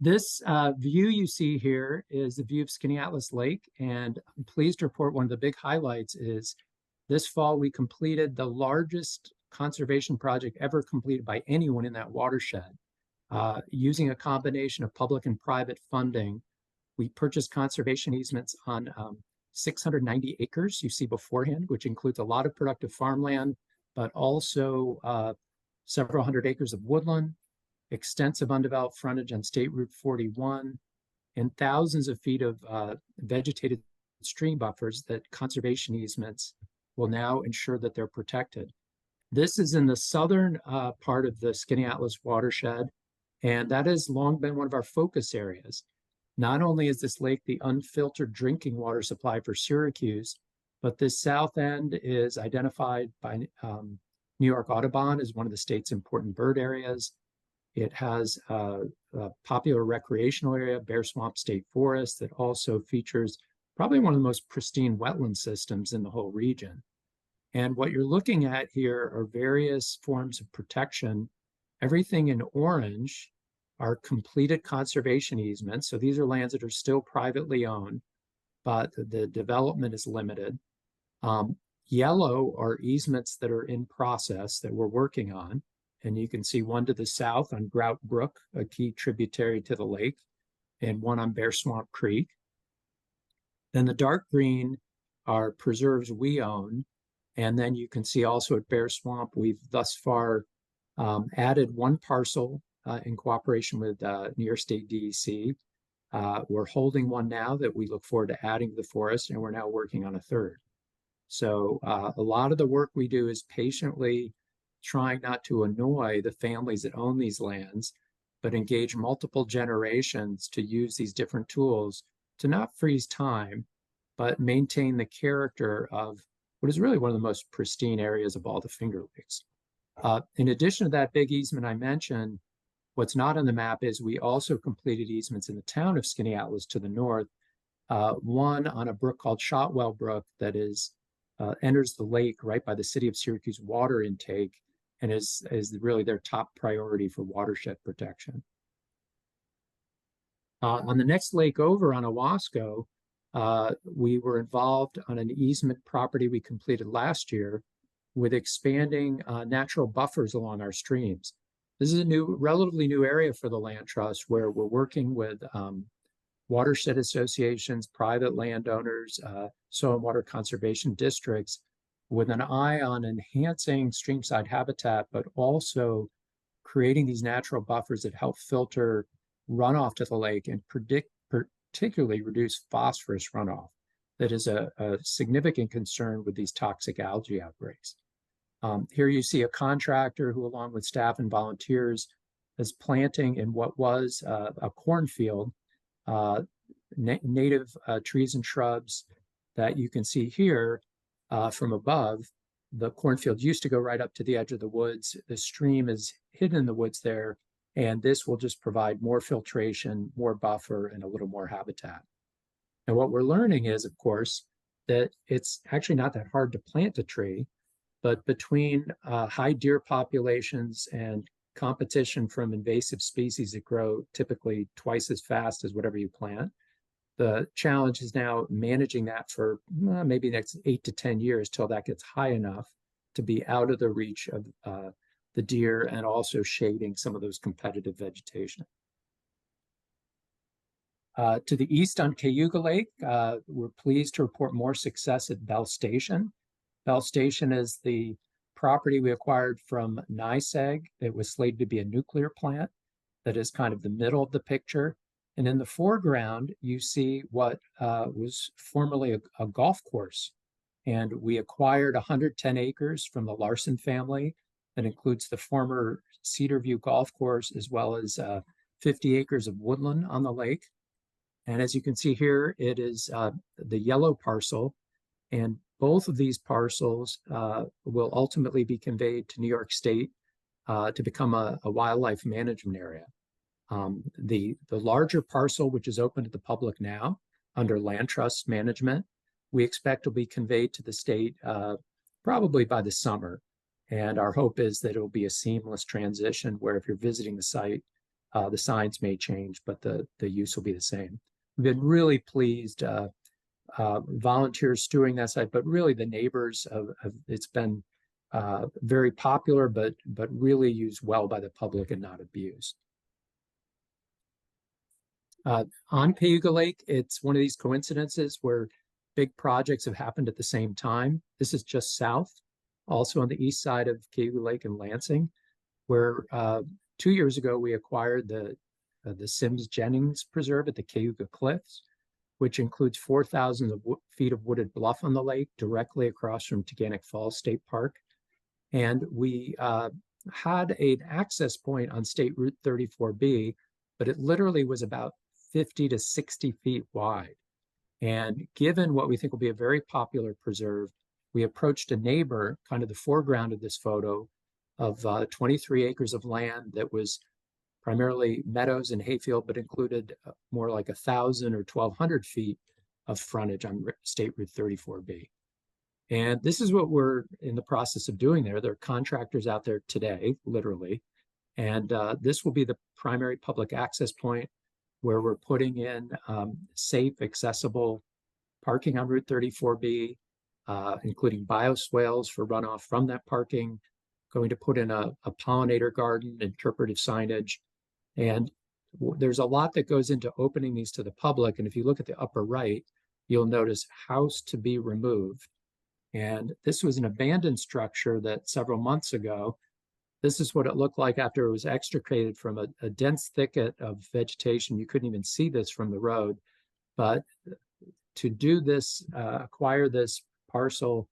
This view you see here is the view of Skaneateles Lake, and I'm pleased to report one of the big highlights is this fall we completed the largest conservation project ever completed by anyone in that watershed. Using a combination of public and private funding, we purchased conservation easements on 690 acres you see beforehand, which includes a lot of productive farmland, but also several hundred acres of woodland, extensive undeveloped frontage on State Route 41, and thousands of feet of vegetated stream buffers that conservation easements will now ensure that they're protected. This is in the southern part of the Skaneateles watershed, and that has long been one of our focus areas. Not only is this lake the unfiltered drinking water supply for Syracuse, but this south end is identified by New York Audubon as one of the state's important bird areas. It has a popular recreational area, Bear Swamp State Forest, that also features probably one of the most pristine wetland systems in the whole region. And what you're looking at here are various forms of protection. Everything in orange are completed conservation easements. So these are lands that are still privately owned, but the development is limited. Yellow are easements that are in process that we're working on. And you can see one to the south on Grout Brook, a key tributary to the lake, and one on Bear Swamp Creek. Then the dark green are preserves we own. And then you can see also at Bear Swamp, we've thus far added one parcel in cooperation with New York State DEC. We're holding one now that we look forward to adding to the forest, and we're now working on a third. So a lot of the work we do is patiently trying not to annoy the families that own these lands, but engage multiple generations to use these different tools to not freeze time, but maintain the character of what is really one of the most pristine areas of all the Finger Lakes. In addition to that big easement I mentioned, what's not on the map is we also completed easements in the town of Skaneateles to the north, one on a brook called Shotwell Brook that is enters the lake right by the city of Syracuse water intake, and is really their top priority for watershed protection. On the next lake over on Owasco, we were involved on an easement property we completed last year with expanding natural buffers along our streams. This is a relatively new area for the Land Trust, where we're working with watershed associations, private landowners, soil and water conservation districts, with an eye on enhancing streamside habitat, but also creating these natural buffers that help filter runoff to the lake and particularly reduce phosphorus runoff. That is a significant concern with these toxic algae outbreaks. Here you see a contractor who, along with staff and volunteers, is planting in what was a cornfield, native trees and shrubs that you can see here from above. The cornfield used to go right up to the edge of the woods. The stream is hidden in the woods there, and this will just provide more filtration, more buffer, and a little more habitat. And what we're learning is, of course, that it's actually not that hard to plant a tree, but between high deer populations and competition from invasive species that grow typically twice as fast as whatever you plant, the challenge is now managing that for maybe the next 8 to 10 years till that gets high enough to be out of the reach of the deer and also shading some of those competitive vegetation. To the east on Cayuga Lake, we're pleased to report more success at Bell Station. Bell Station is the property we acquired from NYSEG. It was slated to be a nuclear plant. That is kind of the middle of the picture. And in the foreground, you see what was formerly a golf course. And we acquired 110 acres from the Larson family. That includes the former Cedar View Golf Course, as well as 50 acres of woodland on the lake. And as you can see here, it is the yellow parcel. And both of these parcels will ultimately be conveyed to New York State to become a wildlife management area. The larger parcel, which is open to the public now under land trust management, we expect will be conveyed to the state probably by the summer. And our hope is that it will be a seamless transition where if you're visiting the site, The signs may change, but the use will be the same. We've been really pleased. Volunteers stewarding that site, but really the neighbors it's been very popular, but really used well by the public and not abused. On Cayuga Lake, it's one of these coincidences where big projects have happened at the same time. This is just south, also on the east side of Cayuga Lake in Lansing, where 2 years ago we acquired the Sims Jennings Preserve at the Cayuga Cliffs, which includes 4,000 feet of wooded bluff on the lake directly across from Teganic Falls State Park. And we had an access point on State Route 34B, but it literally was about 50 to 60 feet wide. And given what we think will be a very popular preserve, we approached a neighbor, kind of the foreground of this photo, of 23 acres of land that was primarily meadows and hayfield, but included more like 1,000 or 1,200 feet of frontage on State Route 34B. And this is what we're in the process of doing there. There are contractors out there today, literally. And this will be the primary public access point where we're putting in safe, accessible parking on Route 34B, including bioswales for runoff from that parking, going to put in a pollinator garden, interpretive signage. And there's a lot that goes into opening these to the public. And if you look at the upper right, you'll notice house to be removed. And this was an abandoned structure that several months ago, this is what it looked like after it was extricated from a dense thicket of vegetation. You couldn't even see this from the road. But to do this, acquire this parcel,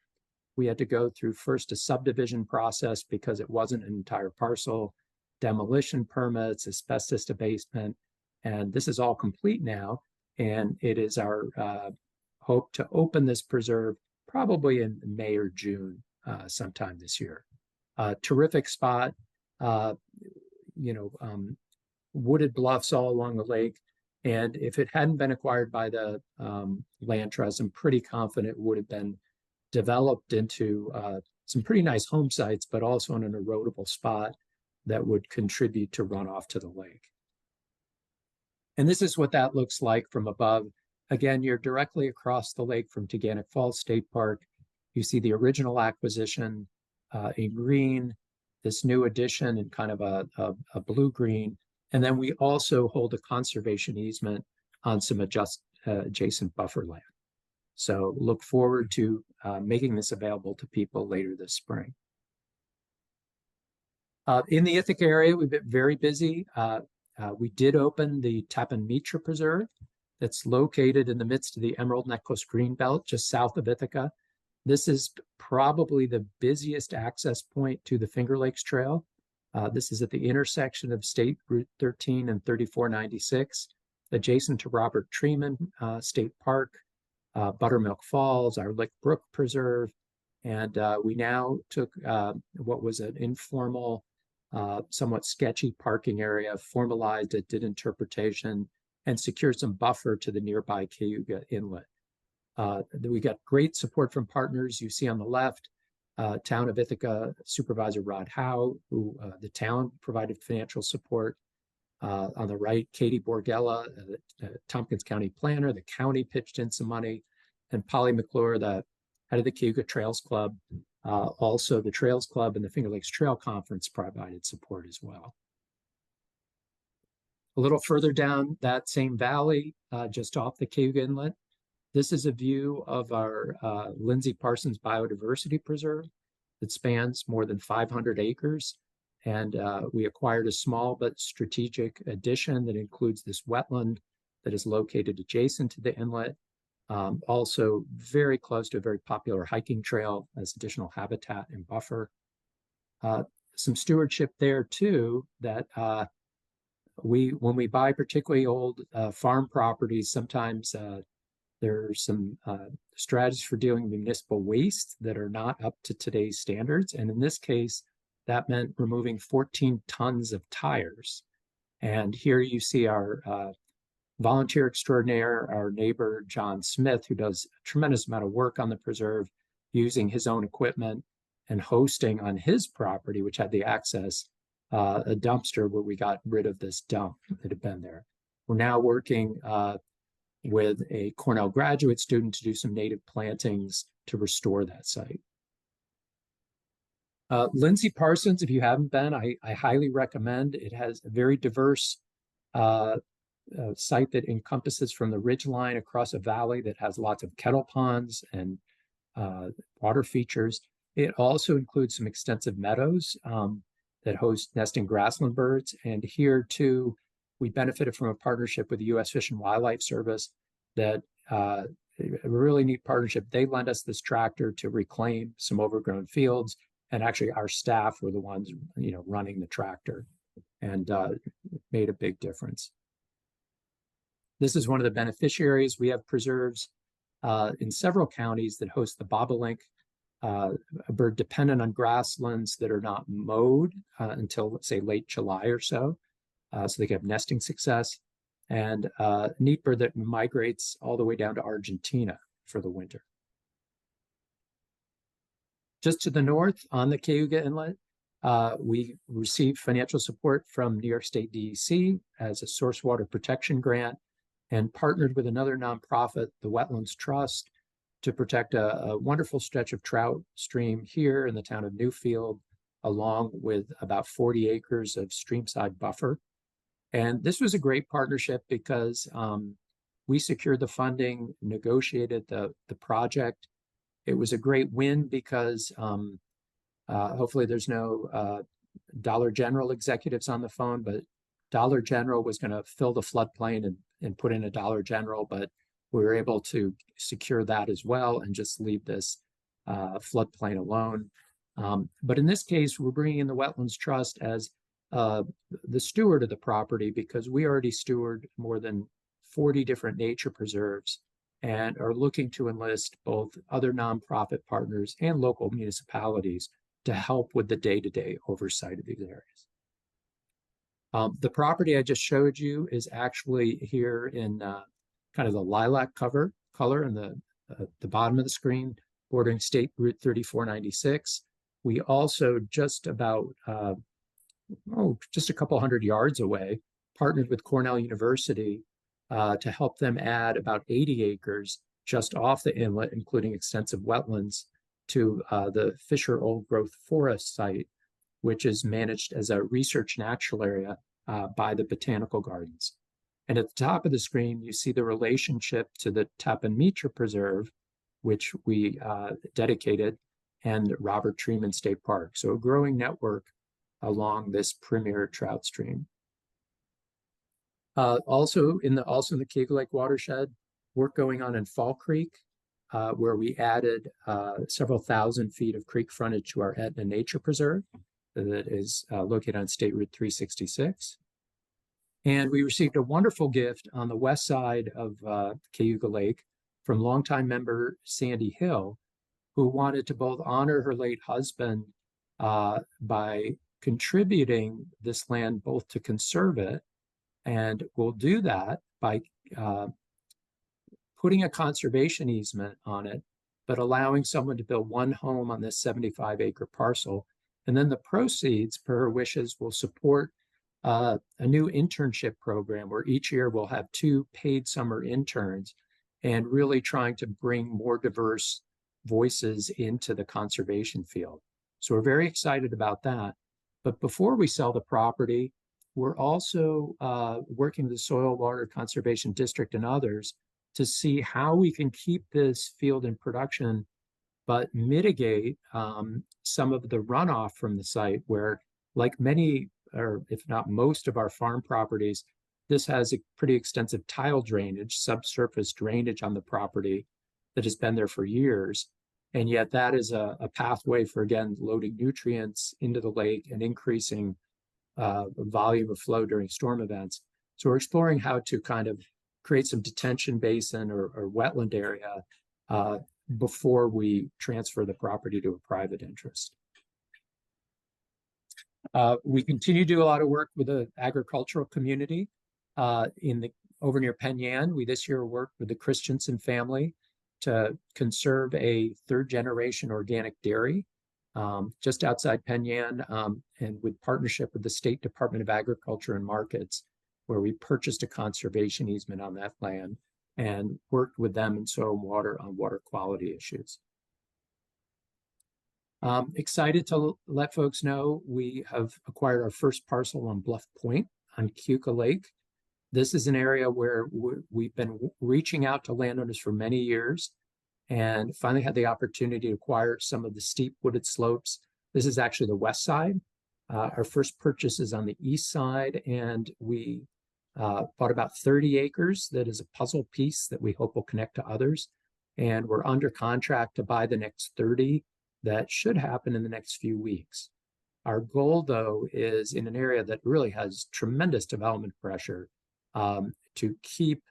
we had to go through first a subdivision process because it wasn't an entire parcel, demolition permits, asbestos abatement, and this is all complete now. And it is our hope to open this preserve probably in May or June sometime this year. Terrific spot, wooded bluffs all along the lake. And if it hadn't been acquired by the land trust, I'm pretty confident it would have been developed into some pretty nice home sites, but also in an erodible spot that would contribute to runoff to the lake. And this is what that looks like from above. Again, you're directly across the lake from Teganic Falls State Park. You see the original acquisition in green, this new addition in kind of a blue-green. And then we also hold a conservation easement on some adjacent buffer land. So look forward to making this available to people later this spring. In the Ithaca area, we've been very busy. We did open the Tappan Mitra Preserve that's located in the midst of the Emerald Necklace Greenbelt, just south of Ithaca. This is probably the busiest access point to the Finger Lakes Trail. This is at the intersection of State Route 13 and 3496, adjacent to Robert Treeman State Park, Buttermilk Falls, our Lick Brook Preserve. And we now took what was an informal, somewhat sketchy parking area, formalized it, did interpretation, and secured some buffer to the nearby Cayuga Inlet. We got great support from partners. You see on the left, Town of Ithaca Supervisor Rod Howe, who the town provided financial support. On the right, Katie Borgella, Tompkins County planner, the county pitched in some money, and Polly McClure, the head of the Cayuga Trails Club. Also, the Trails Club and the Finger Lakes Trail Conference provided support as well. A little further down that same valley, just off the Cayuga Inlet, this is a view of our Lindsay Parsons Biodiversity Preserve that spans more than 500 acres. And we acquired a small but strategic addition that includes this wetland that is located adjacent to the inlet. Also very close to a very popular hiking trail as additional habitat and buffer. Some stewardship there too, that when we buy particularly old farm properties, sometimes there's some strategies for dealing with municipal waste that are not up to today's standards. And in this case, that meant removing 14 tons of tires. And here you see our volunteer extraordinaire, our neighbor, John Smith, who does a tremendous amount of work on the preserve, using his own equipment and hosting on his property, which had the access, a dumpster where we got rid of this dump that had been there. We're now working with a Cornell graduate student to do some native plantings to restore that site. Lindsay Parsons, if you haven't been, I highly recommend. It has a very diverse site that encompasses from the ridge line across a valley that has lots of kettle ponds and water features. It also includes some extensive meadows that host nesting grassland birds. And here too, we benefited from a partnership with the U.S. Fish and Wildlife Service that a really neat partnership. They lent us this tractor to reclaim some overgrown fields. And actually our staff were the ones, running the tractor, and made a big difference. This is one of the beneficiaries. We have preserves in several counties that host the bobolink, a bird dependent on grasslands that are not mowed until, let's say, late July or so. So they can have nesting success, and a neat bird that migrates all the way down to Argentina for the winter. Just to the north on the Cayuga Inlet, we received financial support from New York State DEC as a source water protection grant, and partnered with another nonprofit, the Wetlands Trust, to protect a wonderful stretch of trout stream here in the town of Newfield, along with about 40 acres of streamside buffer. And this was a great partnership because we secured the funding, negotiated the project. It was a great win because hopefully there's no Dollar General executives on the phone, but Dollar General was going to fill the floodplain and put in a Dollar General, but we were able to secure that as well and just leave this floodplain alone. But in this case, we're bringing in the Wetlands Trust as the steward of the property, because we already steward more than 40 different nature preserves and are looking to enlist both other nonprofit partners and local municipalities to help with the day-to-day oversight of these areas. The property I just showed you is actually here in kind of the lilac color in the bottom of the screen, bordering State Route 3496. We also just about, just a couple hundred yards away, partnered with Cornell University to help them add about 80 acres just off the inlet, including extensive wetlands, to the Fisher Old Growth Forest site, which is managed as a research natural area by the Botanical Gardens. And at the top of the screen, you see the relationship to the Tappan-Mitra Preserve, which we dedicated, and Robert Treeman State Park. So a growing network along this premier trout stream. Also in the Cayuga Lake watershed, work going on in Fall Creek, where we added several thousand feet of creek frontage to our Etna Nature Preserve that is located on State Route 366. And we received a wonderful gift on the west side of Cayuga Lake from longtime member Sandy Hill, who wanted to both honor her late husband by contributing this land both to conserve it, and we'll do that by putting a conservation easement on it, but allowing someone to build one home on this 75-acre parcel. And then the proceeds, per her wishes, will support a new internship program where each year we'll have 2 paid summer interns, and really trying to bring more diverse voices into the conservation field. So we're very excited about that. But before we sell the property, we're also working with the Soil Water Conservation District and others to see how we can keep this field in production, but mitigate some of the runoff from the site, where, like many, or if not most, of our farm properties, this has a pretty extensive tile drainage, subsurface drainage on the property that has been there for years. And yet that is a pathway for, again, loading nutrients into the lake and increasing volume of flow during storm events. So we're exploring how to kind of create some detention basin or wetland area before we transfer the property to a private interest. We continue to do a lot of work with the agricultural community over near Penn Yan. We this year worked with the Christensen family to conserve a 3rd-generation organic dairy just outside Penyan, and with partnership with the State Department of Agriculture and Markets, where we purchased a conservation easement on that land and worked with them in soil and water on water quality issues. Excited to let folks know we have acquired our first parcel on Bluff Point on Keuka Lake. This is an area where we've been reaching out to landowners for many years and finally had the opportunity to acquire some of the steep wooded slopes. This is actually the west side. Our first purchase is on the east side, and we bought about 30 acres. That is a puzzle piece that we hope will connect to others. And we're under contract to buy the next 30. That should happen in the next few weeks. Our goal, though, is in an area that really has tremendous development pressure to keep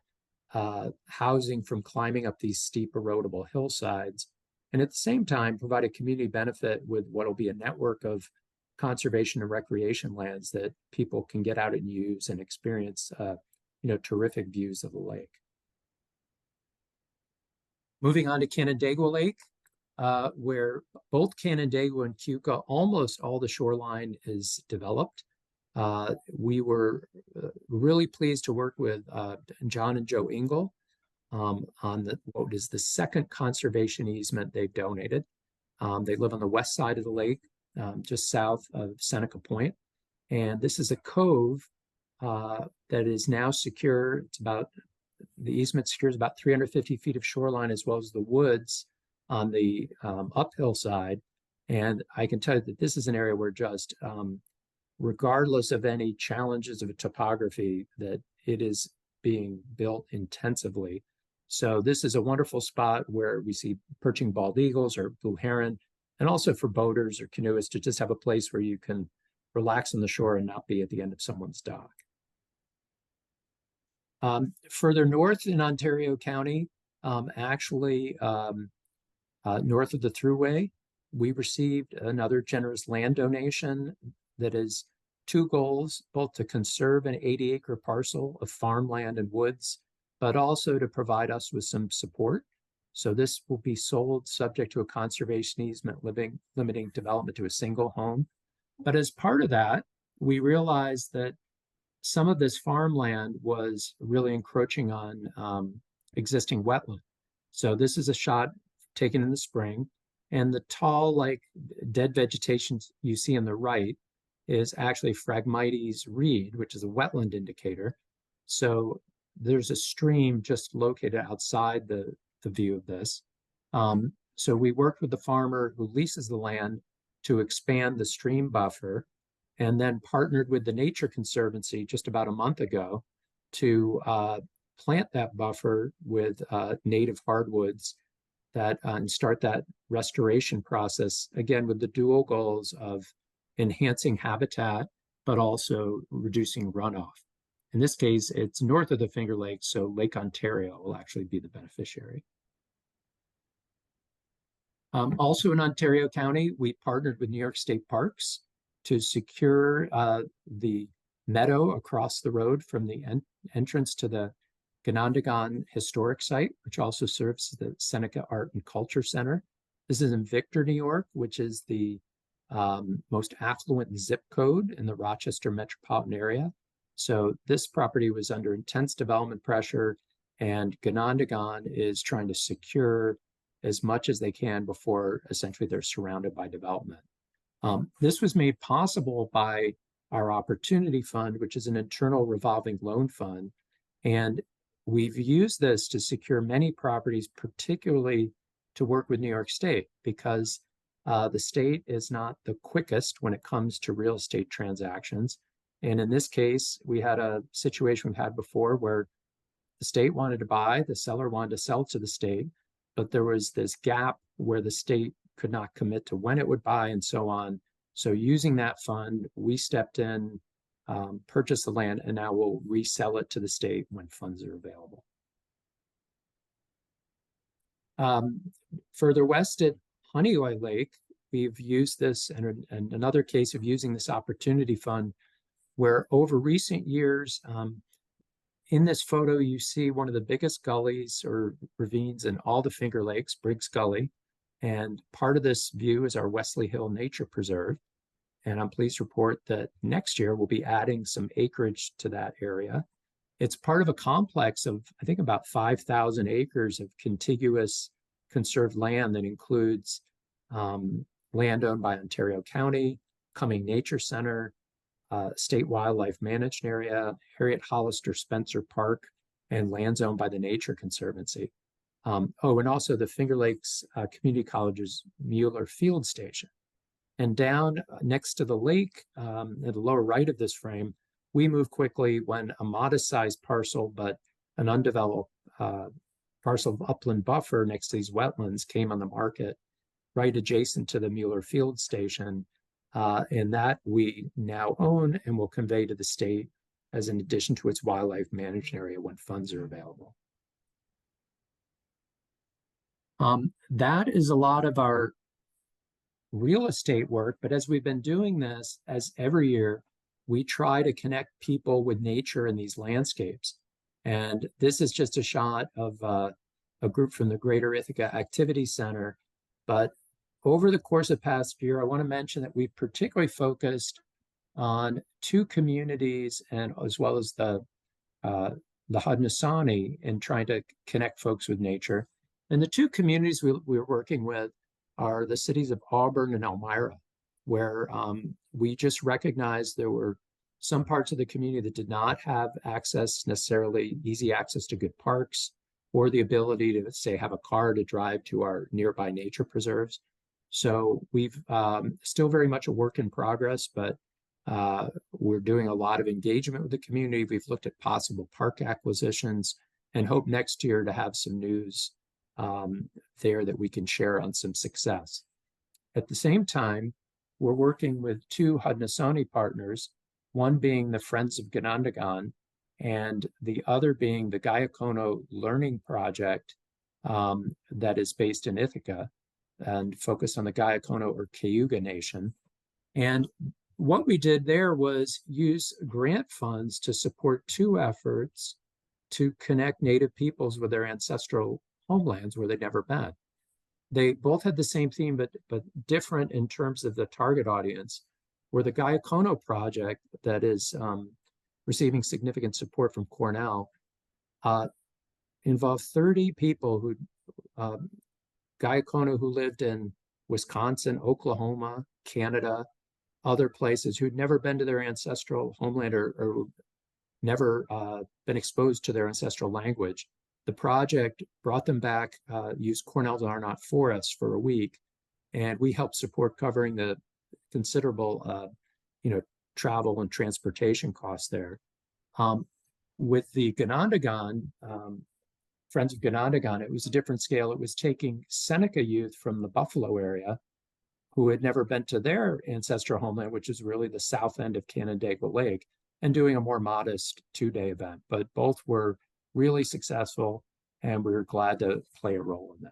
housing from climbing up these steep erodible hillsides, and at the same time provide a community benefit with what will be a network of conservation and recreation lands that people can get out and use and experience terrific views of the lake. Moving on to Canandaigua Lake, where both Canandaigua and Keuka, almost all the shoreline is developed. We were really pleased to work with John and Joe Engel on what is the second conservation easement they've donated. They live on the west side of the lake, just south of Seneca Point. And this is a cove that is now secure. The easement secures about 350 feet of shoreline, as well as the woods on the uphill side. And I can tell you that this is an area where just regardless of any challenges of topography, that it is being built intensively. So this is a wonderful spot where we see perching bald eagles or blue heron, and also for boaters or canoeists to just have a place where you can relax on the shore and not be at the end of someone's dock. Further north in Ontario County, north of the Thruway, we received another generous land donation that is two goals, both to conserve an 80-acre parcel of farmland and woods, but also to provide us with some support. So this will be sold subject to a conservation easement limiting development to a single home. But as part of that, we realized that some of this farmland was really encroaching on existing wetland. So this is a shot taken in the spring, and the tall, like dead vegetation you see on the right is actually Phragmites reed, which is a wetland indicator. So there's a stream just located outside the view of this. So we worked with the farmer who leases the land to expand the stream buffer, and then partnered with the Nature Conservancy just about a month ago to plant that buffer with native hardwoods and start that restoration process, again, with the dual goals of enhancing habitat, but also reducing runoff. In this case, it's north of the Finger Lakes, so Lake Ontario will actually be the beneficiary. Also in Ontario County, we partnered with New York State Parks to secure the meadow across the road from the entrance to the Ganondagan Historic Site, which also serves the Seneca Art and Culture Center. This is in Victor, New York, which is the most affluent zip code in the Rochester metropolitan area. So this property was under intense development pressure, and Ganondagan is trying to secure as much as they can before essentially they're surrounded by development. This was made possible by our Opportunity Fund, which is an internal revolving loan fund. And we've used this to secure many properties, particularly to work with New York State, because the state is not the quickest when it comes to real estate transactions. And in this case, we had a situation we've had before where the state wanted to buy, the seller wanted to sell to the state, but there was this gap where the state could not commit to when it would buy and so on. So using that fund, we stepped in, purchased the land, and now we'll resell it to the state when funds are available. Further west at Honeoye Lake, we've used this, and another case of using this Opportunity Fund, where over recent years, in this photo, you see one of the biggest gullies or ravines in all the Finger Lakes, Briggs Gully. And part of this view is our Wesley Hill Nature Preserve. And I'm pleased to report that next year we'll be adding some acreage to that area. It's part of a complex of, I think, about 5,000 acres of contiguous conserved land that includes land owned by Ontario County, Cumming Nature Center, State Wildlife Managed Area, Harriet Hollister Spencer Park, and lands owned by the Nature Conservancy. And also the Finger Lakes Community College's Mueller Field Station. And down next to the lake, at the lower right of this frame, we moved quickly when a modest-sized parcel, but an undeveloped parcel of upland buffer next to these wetlands came on the market, right adjacent to the Mueller Field Station. And that we now own and will convey to the state as an addition to its wildlife managed area when funds are available. That is a lot of our real estate work, but as we've been doing this, as every year, we try to connect people with nature in these landscapes. And this is just a shot of a group from the Greater Ithaca Activity Center. But over the course of the past year, I want to mention that we've particularly focused on two communities and as well as the Haudenosaunee in trying to connect folks with nature. And the two communities we're working with are the cities of Auburn and Elmira, where we just recognized there were some parts of the community that did not have access, necessarily easy access to good parks, or the ability to, say, have a car to drive to our nearby nature preserves. So we've still very much a work in progress, but we're doing a lot of engagement with the community. We've looked at possible park acquisitions and hope next year to have some news there that we can share on some success. At the same time, we're working with two Haudenosaunee partners, one being the Friends of Ganondagan, and the other being the Gayakono Learning Project that is based in Ithaca and focused on the Gayakono or Cayuga Nation. And what we did there was use grant funds to support two efforts to connect Native peoples with their ancestral homelands where they'd never been. They both had the same theme, but different in terms of the target audience, where the Gayakono project that is receiving significant support from Cornell involved 30 people who, Gayakono who lived in Wisconsin, Oklahoma, Canada, other places who'd never been to their ancestral homeland or never been exposed to their ancestral language. The project brought them back, used Cornell's Arnott Forest for a week, and we helped support covering the considerable, travel and transportation costs there. With the Ganondagan, Friends of Ganondagan, it was a different scale. It was taking Seneca youth from the Buffalo area who had never been to their ancestral homeland, which is really the south end of Canandaigua Lake, and doing a more modest two-day event. But both were really successful, and we were glad to play a role in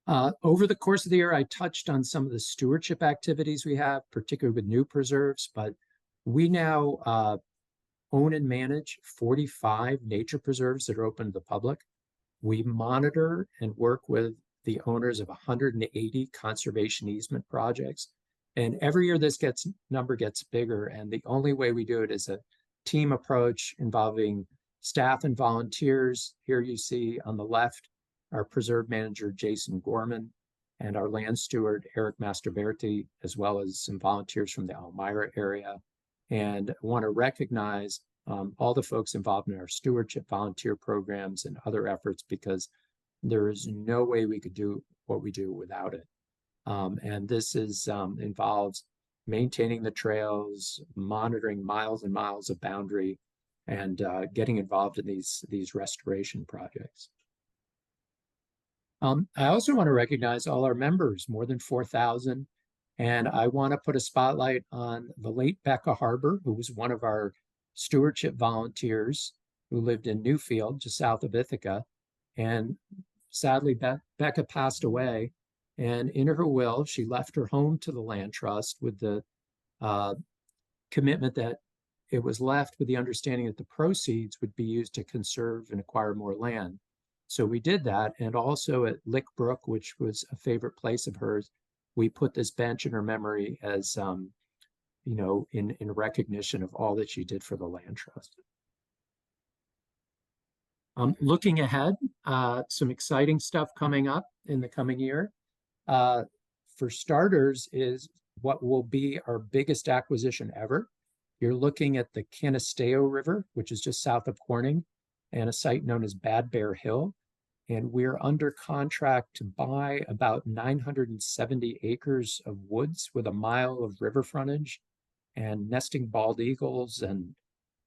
that. Over the course of the year, I touched on some of the stewardship activities we have, particularly with new preserves, but we now own and manage 45 nature preserves that are open to the public. We monitor and work with the owners of 180 conservation easement projects. And every year this number gets bigger, and the only way we do it is a team approach involving staff and volunteers. Here you see on the left our preserve manager, Jason Gorman, and our land steward, Eric Mastroberti, as well as some volunteers from the Elmira area. And I want to recognize all the folks involved in our stewardship volunteer programs and other efforts, because there is no way we could do what we do without it. And this involves maintaining the trails, monitoring miles and miles of boundary, and getting involved in these restoration projects. I also want to recognize all our members, more than 4,000. And I want to put a spotlight on the late Becca Harbor, who was one of our stewardship volunteers who lived in Newfield, just south of Ithaca. And sadly, Becca passed away. And in her will, she left her home to the land trust with the commitment that it was left with the understanding that the proceeds would be used to conserve and acquire more land. So we did that. And also at Lick Brook, which was a favorite place of hers, we put this bench in her memory as, you know, in recognition of all that she did for the land trust. Looking ahead, some exciting stuff coming up in the coming year. For starters, is what will be our biggest acquisition ever. You're looking at the Canisteo River, which is just south of Corning, and a site known as Bad Bear Hill. And we're under contract to buy about 970 acres of woods with a mile of river frontage and nesting bald eagles and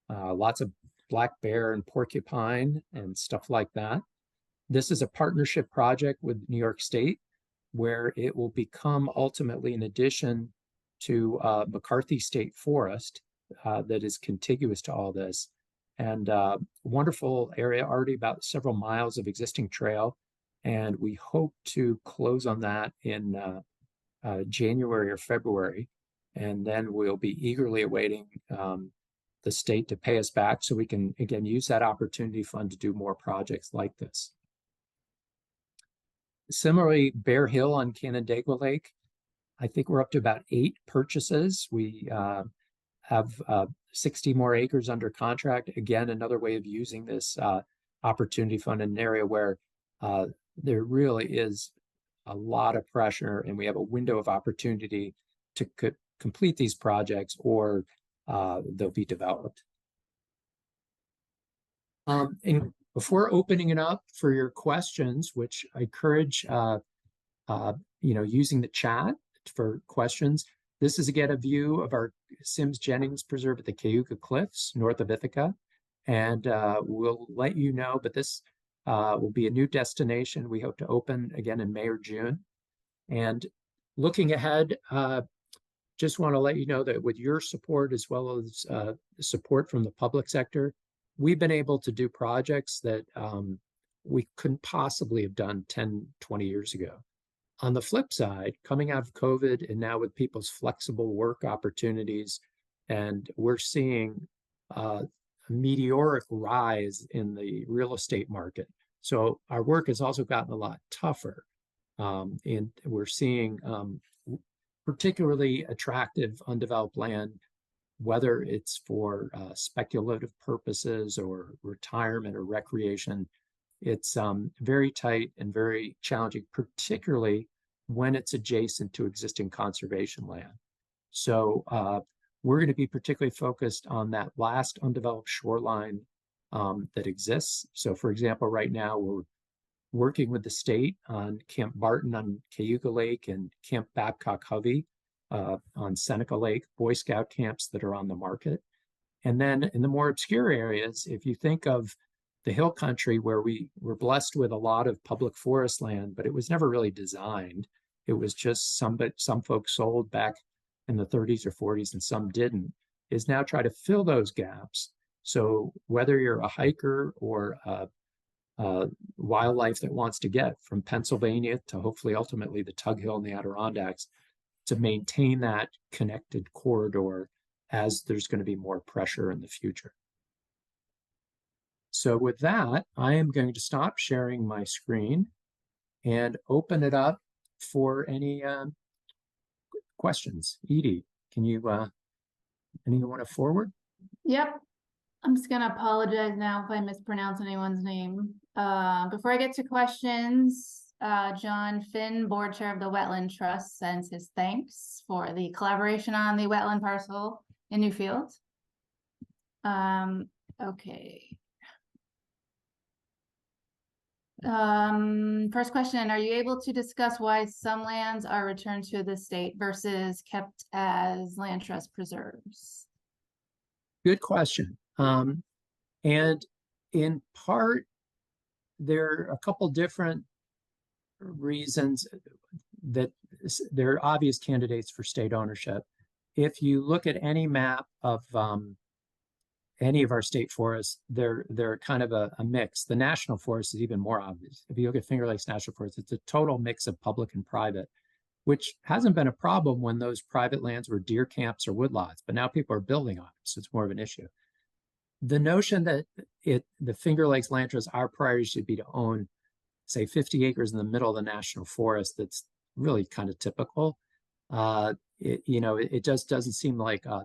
lots of black bear and porcupine and stuff like that. This is a partnership project with New York State, where it will become ultimately an addition to McCarthy State Forest that is contiguous to all this. And wonderful area, already about several miles of existing trail. And we hope to close on that in January or February. And then we'll be eagerly awaiting the state to pay us back so we can, again, use that opportunity fund to do more projects like this. Similarly, Bear Hill on Canandaigua Lake, I think we're up to about 8 purchases. We have 60 more acres under contract. Again, another way of using this opportunity fund in an area where there really is a lot of pressure and we have a window of opportunity to complete these projects, or they'll be developed. And before opening it up for your questions, which I encourage, using the chat for questions. This is again a view of our Sims Jennings Preserve at the Cayuga Cliffs, north of Ithaca. And we'll let you know, but this will be a new destination. We hope to open again in May or June. And looking ahead, just want to let you know that with your support, as well as support from the public sector, we've been able to do projects that we couldn't possibly have done 10, 20 years ago. On the flip side, coming out of COVID and now with people's flexible work opportunities, and we're seeing a meteoric rise in the real estate market. So our work has also gotten a lot tougher. And we're seeing particularly attractive undeveloped land, whether it's for speculative purposes or retirement or recreation. It's very tight and very challenging, particularly when it's adjacent to existing conservation land. So we're going to be particularly focused on that last undeveloped shoreline that exists. So for example, right now we're working with the state on Camp Barton on Cayuga Lake and Camp Babcock-Hovey on Seneca Lake, Boy Scout camps that are on the market. And then in the more obscure areas, if you think of the hill country where we were blessed with a lot of public forest land, but it was never really designed. It was just some folks sold back in the 30s or 40s and some didn't, is now try to fill those gaps. So whether you're a hiker or wildlife that wants to get from Pennsylvania to hopefully ultimately the Tug Hill and the Adirondacks, to maintain that connected corridor as there's going to be more pressure in the future. So with that, I am going to stop sharing my screen and open it up for any questions. Edie, can you, anyone want to forward? Yep. I'm just going to apologize now if I mispronounce anyone's name. Before I get to questions, John Finn, board chair of the Wetland Trust, sends his thanks for the collaboration on the wetland parcel in Newfield. Okay. First question, are you able to discuss why some lands are returned to the state versus kept as land trust preserves? Good question. And in part, there are a couple different reasons that there are obvious candidates for state ownership. If you look at any map of any of our state forests, they're kind of a mix. The national forest is even more obvious. If you look at Finger Lakes National Forest, it's a total mix of public and private, which hasn't been a problem when those private lands were deer camps or woodlots, but now people are building on it, so it's more of an issue. The notion that the Finger Lakes Land Trust, our priority should be to own say 50 acres in the middle of the national forest, that's really kind of typical. It just doesn't seem like a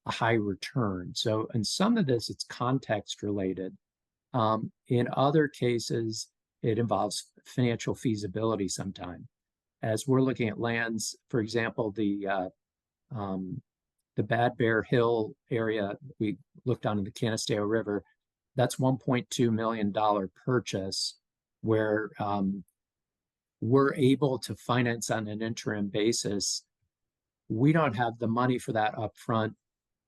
high return. So in some of this, it's context related. In other cases, it involves financial feasibility sometime. As we're looking at lands, for example, the Bad Bear Hill area, we looked on in the Canisteo River, that's $1.2 million purchase where we're able to finance on an interim basis. We don't have the money for that upfront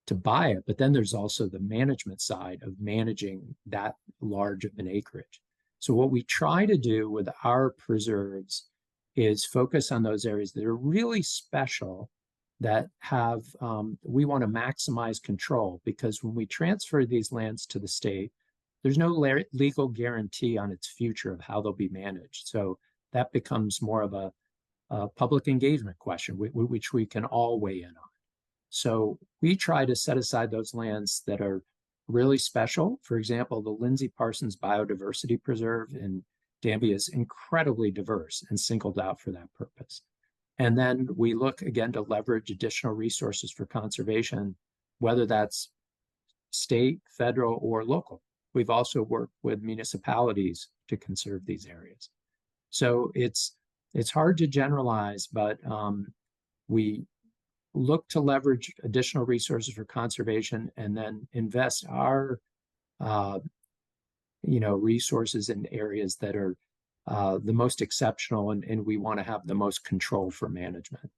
to buy it, but then there's also the management side of managing that large of an acreage. So what we try to do with our preserves is focus on those areas that are really special, that have, we want to maximize control, because when we transfer these lands to the state, there's no legal guarantee on its future of how they'll be managed. So that becomes more of a public engagement question, which we can all weigh in on. So we try to set aside those lands that are really special. For example, the Lindsay Parsons Biodiversity Preserve in Danby is incredibly diverse and singled out for that purpose. And then we look again to leverage additional resources for conservation, whether that's state, federal, or local. We've also worked with municipalities to conserve these areas. So it's hard to generalize, but we look to leverage additional resources for conservation and then invest our resources in areas that are the most exceptional, and we want to have the most control for management.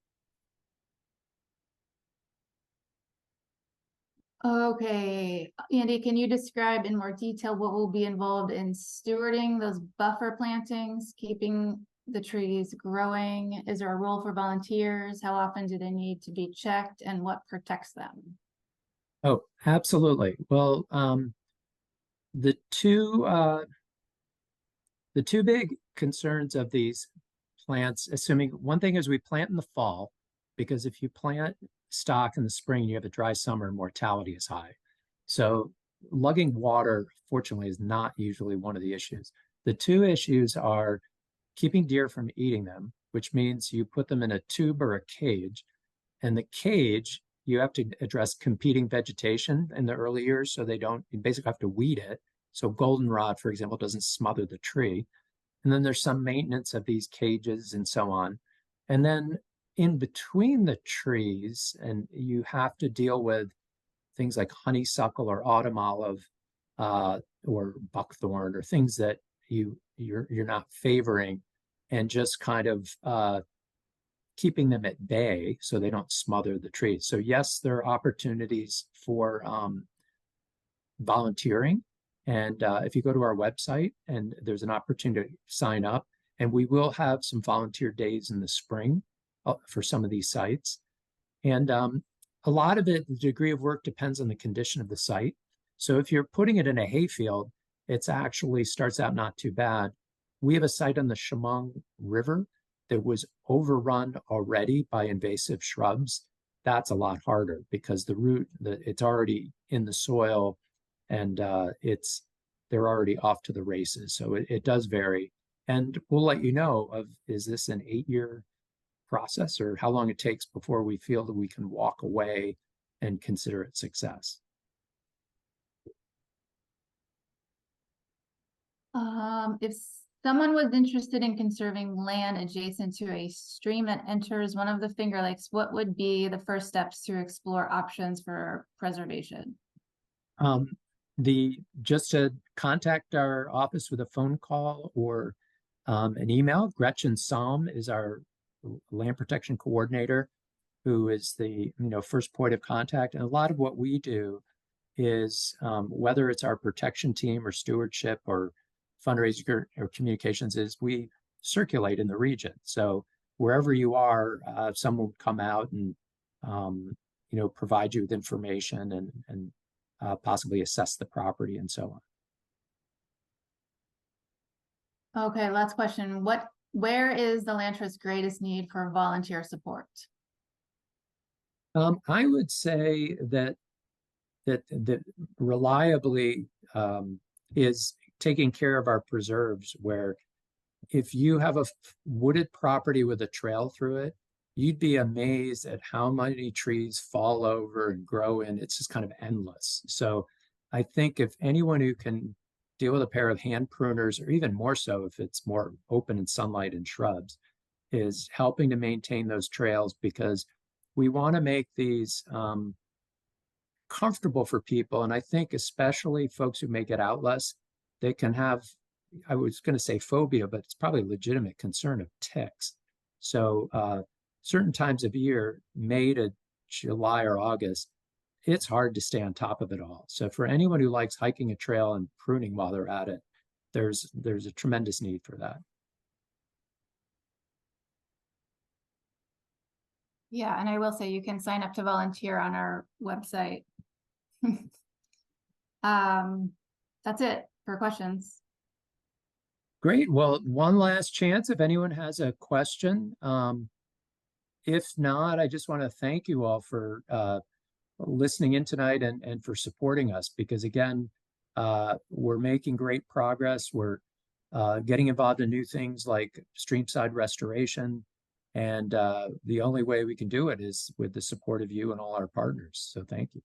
Okay, Andy, can you describe in more detail what will be involved in stewarding those buffer plantings, keeping the trees growing? Is there a role for volunteers? How often do they need to be checked, and what protects them? Oh, absolutely. Well, the two big concerns of these plants, assuming one thing is we plant in the fall, because if you plant stock in the spring, you have a dry summer and mortality is high. So lugging water, fortunately, is not usually one of the issues. The two issues are keeping deer from eating them, which means you put them in a tube or a cage. And the cage, you have to address competing vegetation in the early years, so they don't, you basically have to weed it. So goldenrod, for example, doesn't smother the tree. And then there's some maintenance of these cages and so on. And then in between the trees, and you have to deal with things like honeysuckle or autumn olive or buckthorn, or things that you're not favoring, and just kind of keeping them at bay so they don't smother the trees. So yes, there are opportunities for volunteering. And if you go to our website, and there's an opportunity to sign up, and we will have some volunteer days in the spring for some of these sites. And a lot of it, the degree of work depends on the condition of the site. So if you're putting it in a hayfield, it's actually starts out not too bad. We have a site on the Chemung River that was overrun already by invasive shrubs. That's a lot harder because the root, it's already in the soil, and they're already off to the races. So it does vary. And we'll let you know of, is this an 8-year process or how long it takes before we feel that we can walk away and consider it success. If someone was interested in conserving land adjacent to a stream that enters one of the Finger Lakes, what would be the first steps to explore options for preservation? Just to contact our office with a phone call or an email. Gretchen Salm is our land protection coordinator, who is the first point of contact. And a lot of what we do is whether it's our protection team or stewardship or fundraising or communications, is we circulate in the region. So wherever you are, someone will come out and provide you with information and possibly assess the property and so on. Okay, last question. Where is the land trust's greatest need for volunteer support? I would say that reliably is taking care of our preserves, where if you have a wooded property with a trail through it, you'd be amazed at how many trees fall over and grow in. It's just kind of endless. So I think if anyone who can deal with a pair of hand pruners, or even more so if it's more open in sunlight and shrubs, is helping to maintain those trails, because we want to make these comfortable for people. And I think especially folks who may get out less, they can have, I was going to say phobia, but it's probably a legitimate concern of ticks. So certain times of year, May to July or August, it's hard to stay on top of it all. So for anyone who likes hiking a trail and pruning while they're at it, there's a tremendous need for that. Yeah, and I will say you can sign up to volunteer on our website. That's it for questions. Great. Well, one last chance if anyone has a question. If not, I just want to thank you all for listening in tonight and for supporting us, because again, we're making great progress. We're getting involved in new things like Streamside restoration. And the only way we can do it is with the support of you and all our partners. So thank you.